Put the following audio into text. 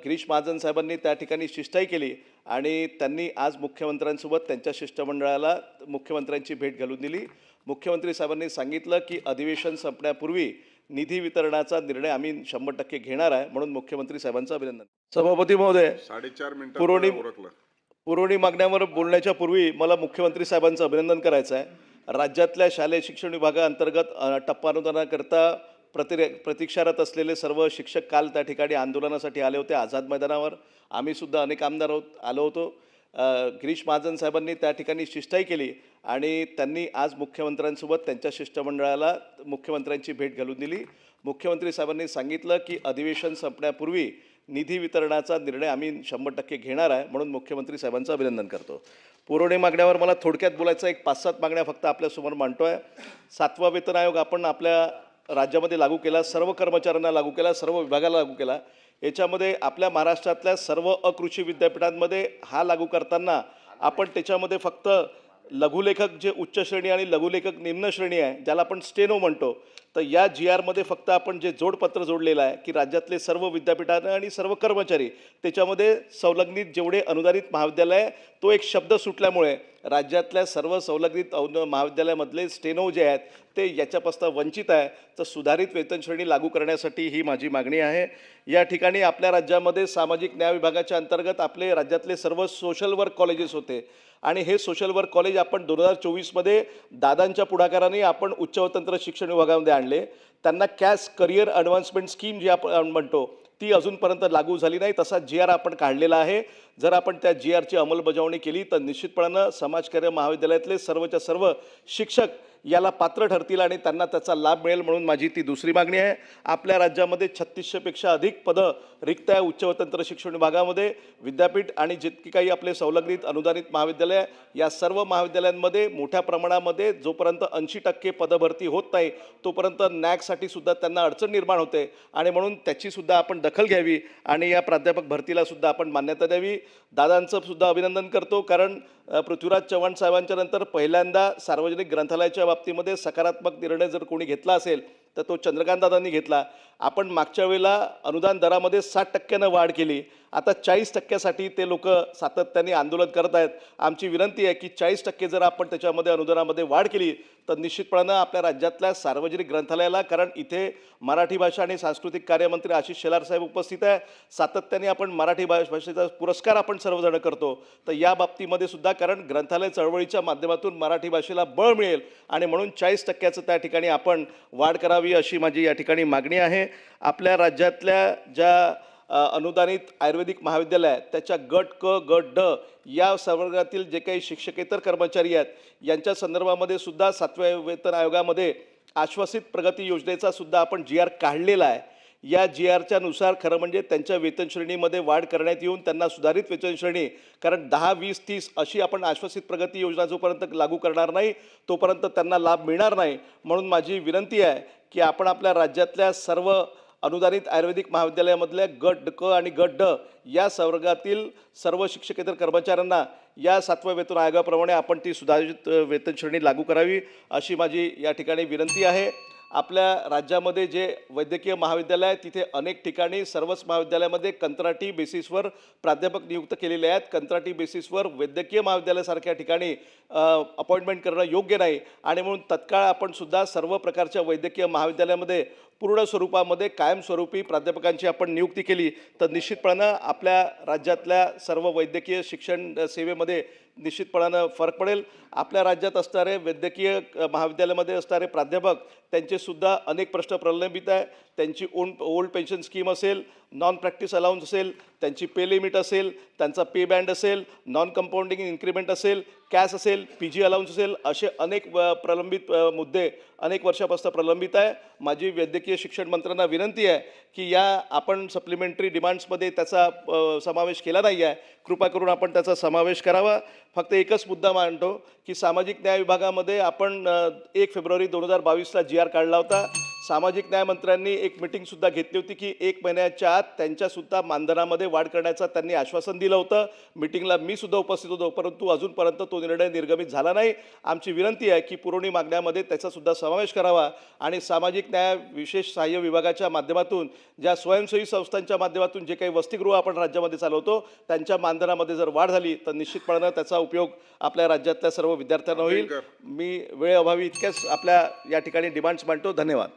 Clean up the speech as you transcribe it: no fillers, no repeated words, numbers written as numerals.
गिरीश महाजन साहेबांनी त्या ठिकाणी शिष्टाई केली आणि त्यांनी आज मुख्यमंत्र्यांसोबत त्यांच्या शिष्टमंडळाला मुख्यमंत्र्यांची भेट घालून दिली। मुख्यमंत्री साहेबांनी सांगितलं की अधिवेशन संपण्यापूर्वी निधी वितरणाचा निर्णय आम्ही 100% घेणार आहे, म्हणून मुख्यमंत्री साहेबांचं अभिनंदन। सभापती महोदय, 4.5 मिनिटात पुरवणी उरकलं। पुरवणी मागण्यावर बोलण्याच्या पूर्वी मला मुख्यमंत्री साहेबांचं अभिनंदन करायचं आहे। राज्यातल्या शालेय शिक्षण विभागाअंतर्गत टप्पा अनुदानाकरता प्रतीक्षारत असलेले सर्व शिक्षक काल त्या ठिकाणी आंदोलनासाठी आले होते आझाद मैदानावर। आम्ही सुद्धा अनेक आमदार आलो होतो। गिरीश महाजन साहेबांनी त्या ठिकाणी शिष्टाई केली आणि त्यांनी आज मुख्यमंत्र्यांसोबत त्यांच्या शिष्टमंडळाला मुख्यमंत्र्यांची भेट घालून दिली। मुख्यमंत्री साहेबांनी सांगितलं की अधिवेशन संपण्यापूर्वी निधी वितरणाचा निर्णय आम्ही 100% घेणार आहे, म्हणून मुख्यमंत्री साहेबांचं अभिनंदन करतो। पुरवणी मागण्यावर मला थोडक्यात बोलायचं, एक 5-7 मागण्या फक्त आपल्यासमोर मांडतोय। 7वा वेतन आयोग आपण आपल्या राज्यामध्ये लागू केला, सर्व कर्मचाऱ्यांना लागू केला, सर्व विभागाला लागू केला। याच्यामध्ये आपल्या महाराष्ट्रातल्या सर्व अकृषी विद्यापीठांमध्ये हा लागू करताना आपण त्याच्यामध्ये फक्त लघुलेखक जे उच्च श्रेणी आणि लघुलेखक निम्न श्रेणी आहे, ज्याला आपण स्टेनो म्हणतो, तर या GRमध्ये फक्त आपण जे जोडपत्र जोडलेलं आहे की राज्यातले सर्व विद्यापीठांना आणि सर्व कर्मचारी त्याच्यामध्ये संलग्नित जेवढे अनुदानित महाविद्यालय आहे, तो एक शब्द सुटल्यामुळे राज्यातल्या सर्व संलग्नित महाविद्यालयामधले स्टेनो जे आहेत ते याच्यापासून वंचित आहे। तर सुधारित वेतन श्रेणी लागू करण्यासाठी ही माझी मागणी आहे। या ठिकाणी आपल्या राज्यामध्ये सामाजिक न्याय विभागाच्या अंतर्गत आपले राज्यातले सर्व सोशल वर्क कॉलेजेस होते आणि हे सोशल वर्क कॉलेज आपण 2024मध्ये दादांच्या पुढाकाराने आपण उच्च व तंत्र शिक्षण विभागामध्ये आणले। त्यांना कॅश करिअर ॲडव्हान्समेंट स्कीम जी आपण म्हणतो ती अजूनपर्यंत लागू झाली नाही, तसा GR आपण काढलेला आहे। जर आपण त्या GRची अंमलबजावणी केली तर निश्चितपणाने समाजकार्य महाविद्यालयातले सर्वच्या सर्व शिक्षक याला पात्र ठरतील आणि त्यांना त्याचा लाभ मिळेल, म्हणून माझी ती दुसरी मागणी आहे। आपल्या राज्यामध्ये 3600पेक्षा अधिक पदं रिक्त आहे उच्च व तंत्र शिक्षण विभागामध्ये। विद्यापीठ आणि जितकी काही आपले संलग्नित अनुदानित महाविद्यालय या सर्व महाविद्यालयांमध्ये मोठ्या प्रमाणामध्ये जोपर्यंत 80% पदभरती होत नाही तोपर्यंत नॅकसाठी सुद्धा त्यांना अडचण निर्माण होते आणि म्हणून त्याची सुद्धा आपण दखल घ्यावी आणि या प्राध्यापक भरतीला सुद्धा आपण मान्यता द्यावी। दादांचं सुद्धा अभिनंदन करतो, कारण पृथ्वीराज चव्हाण साहेबांच्या नंतर पहिल्यांदा सार्वजनिक ग्रंथालयाच्या बाबतीमध्ये सकारात्मक निर्णय जर कोणी घेतला असेल तर तो चंद्रकांत दादांनी घेतला। आपण मागच्या वेळेला अनुदान दरामध्ये 60% वाढ केली, आता 40%साठी ते लोक सातत्याने आंदोलन करत आहेत। आमची विनंती आहे की 40% जर आपण त्याच्यामध्ये अनुदानामध्ये वाढ केली तर निश्चितपणाने आपल्या राज्यातल्या सार्वजनिक ग्रंथालयाला, कारण इथे मराठी भाषा आणि सांस्कृतिक कार्यमंत्री आशिष शेलार साहेब उपस्थित आहे, सातत्याने आपण मराठी भाषेचा पुरस्कार आपण सर्वजण करतो, तर या बाबतीमध्ये सुद्धा कारण ग्रंथालय चळवळीच्या माध्यमातून मराठी भाषेला बळ मिळेल आणि म्हणून 40%चं त्या ठिकाणी आपण वाढ करावी अशी माझी या ठिकाणी मागणी आहे। आपल्या राज्यातल्या ज्या अनुदानित आयुर्वेदिक महाविद्यालय आहेत त्याच्या गट क गट ड या संवर्गातील जे काही शिक्षकेतर कर्मचारी आहेत यांच्या संदर्भामध्ये सुद्धा 7व्या वेतन आयोगामध्ये आश्वासित प्रगती योजनेचा सुद्धा आपण GR काढलेला आहे। या GRच्या नुसार खरं म्हणजे त्यांच्या वेतन श्रेणीमध्ये वाढ करण्यात येऊन त्यांना सुधारित वेतन श्रेणी, कारण 10, 20, 30 अशी आपण आश्वासित प्रगती योजना जोपर्यंत लागू करणार नाही तोपर्यंत त्यांना लाभ मिळणार नाही। म्हणून माझी विनंती आहे की आपण आपल्या राज्यातल्या सर्व अनुदानित आयुर्वेदिक महाविद्यालयामधल्या गट क आणि गट ड या संवर्गातील सर्व शिक्षकेतर कर्मचाऱ्यांना या 7व्या वेतन आयोगाप्रमाणे आपण ती सुधारित वेतन श्रेणी लागू करावी अशी माझी या ठिकाणी विनंती आहे। आपल्या राज्यामध्ये जे वैद्यकीय महाविद्यालय आहे तिथे अनेक ठिकाणी सर्वच महाविद्यालयामध्ये कंत्राटी बेसिसवर प्राध्यापक नियुक्त केलेले आहेत। कंत्राटी बेसिसवर वैद्यकीय महाविद्यालयासारख्या ठिकाणी अपॉइंटमेंट करणं योग्य नाही आणि म्हणून तत्काळ आपण सुद्धा सर्व प्रकारच्या वैद्यकीय महाविद्यालयामध्ये पूर्ण स्वरूपामध्ये कायमस्वरूपी प्राध्यापकांची आपण नियुक्ती केली तर निश्चितपणाने आपल्या राज्यातल्या सर्व वैद्यकीय शिक्षण सेवेमध्ये निश्चितपणाने फरक पडेल। आपल्या राज्यात असणारे वैद्यकीय महाविद्यालयामध्ये असणारे प्राध्यापक त्यांचे सुद्धा अनेक प्रश्न प्रलंबित आहे। त्यांची ओल्ड पेन्शन स्कीम असेल, नॉन प्रॅक्टिस अलाउन्स असेल, त्यांची पे लिमिट असेल, त्यांचा पे बँड असेल, नॉन कंपाऊंडिंग इन्क्रीमेंट असेल, कॅश असेल, PG अलाउन्स असेल, असे अनेक प्रलंबित मुद्दे अनेक वर्षापासून प्रलंबित आहे। माझी वैद्यकीय शिक्षण मंत्र्यांना विनंती आहे की या आपण सप्लिमेंटरी डिमांड्समध्ये त्याचा समावेश केला नाही आहे, कृपा करून आपण त्याचा समावेश करावा। फक्त एकच मुद्दा मांडतो की सामाजिक न्याय विभागामध्ये आपण 1 फेब्रुवारी 2022ला GR काढला होता। सामाजिक न्याय मंत्र्यांनी एक मिटिंगसुद्धा घेतली होती की 1 महिन्याच्या आत त्यांच्यासुद्धा मानधनामध्ये वाढ करण्याचं त्यांनी आश्वासन दिलं होतं. मिटिंगला मी सुद्धा उपस्थित होतो, परंतु अजूनपर्यंत तो निर्णय निर्गमित झाला नाही. आमची विनंती आहे की पुरवणी मागण्यामध्ये त्याचासुद्धा समावेश करावा आणि सामाजिक न्याय विशेष सहाय्य विभागाच्या माध्यमातून ज्या स्वयंसेवी संस्थांच्या माध्यमातून जे काही वसतिगृह आपण राज्यामध्ये चालवतो त्यांच्या मानधनामध्ये जर वाढ झाली तर निश्चितपणे त्याचा उपयोग आपल्या राज्यातल्या सर्व विद्यार्थ्यांना होईल. मी वेळेअभावी इतक्याच आपल्या या ठिकाणी डिमांड्स मांडतो. धन्यवाद.